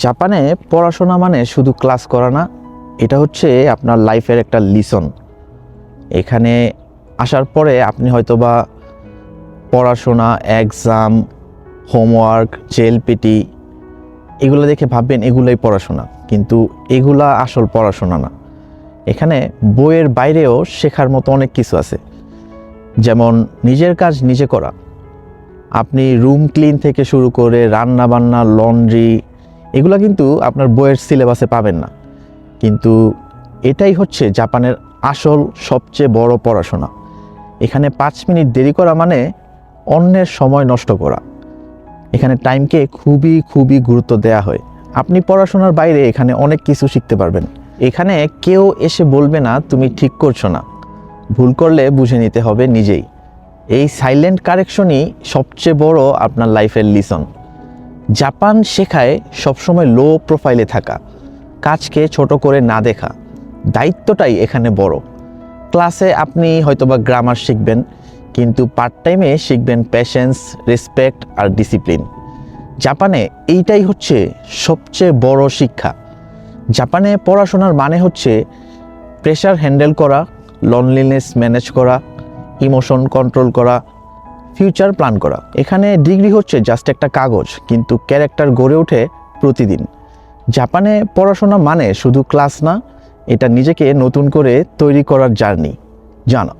জাপানে পড়াশোনা মানে শুধু ক্লাস করা না, এটা হচ্ছে আপনার লাইফের একটা লিসন। এখানে আসার পরে আপনি হয়তোবা পড়াশোনা, এক্সাম, হোমওয়ার্ক, জেএলপিটি এগুলো দেখে ভাববেন এগুলোই পড়াশোনা, কিন্তু এগুলা আসল পড়াশোনা না। এখানে বইয়ের বাইরেও শেখার মতো অনেক কিছু আছে, যেমন নিজের কাজ নিজে করা। আপনি রুম ক্লিন থেকে শুরু করে রান্না বান্না, লন্ড্রি এগুলো কিন্তু আপনার বইয়ের সিলেবাসে পাবেন না, কিন্তু এটাই হচ্ছে জাপানের আসল সবচেয়ে বড় পড়াশোনা। এখানে 5 মিনিট দেরি করা মানে অন্যের সময় নষ্ট করা। এখানে টাইমকে খুবই খুবই গুরুত্ব দেওয়া হয়। আপনি পড়াশোনার বাইরে এখানে অনেক কিছু শিখতে পারবেন। এখানে কেউ এসে বলবে না তুমি ঠিক করছো না, ভুল করলে বুঝে নিতে হবে নিজেই। এই সাইলেন্ট কারেকশনই সবচেয়ে বড় আপনার লাইফের লিসন। জাপান শেখায় সবসময় লো প্রোফাইলে থাকা, কাজকে ছোট করে না দেখা। দায়িত্বটাই এখানে বড়। ক্লাসে আপনি হয়তোবা গ্রামার শিখবেন, কিন্তু পার্ট টাইমে শিখবেন প্যাশেন্স, রেসপেক্ট আর ডিসিপ্লিন। জাপানে এইটাই হচ্ছে সবচেয়ে বড় শিক্ষা। জাপানে পড়াশোনার মানে হচ্ছে প্রেশার হ্যান্ডেল করা, লনলিনেস ম্যানেজ করা, ইমোশন কন্ট্রোল করা, ফিউচার প্ল্যান করা। এখানে ডিগ্রি হচ্ছে জাস্ট একটা কাগজ, কিন্তু ক্যারেক্টার গড়ে ওঠে প্রতিদিন। জাপানে পড়াশোনা মানে শুধু ক্লাস না, এটা নিজেকে নতুন করে তৈরি করার জার্নি। জানো।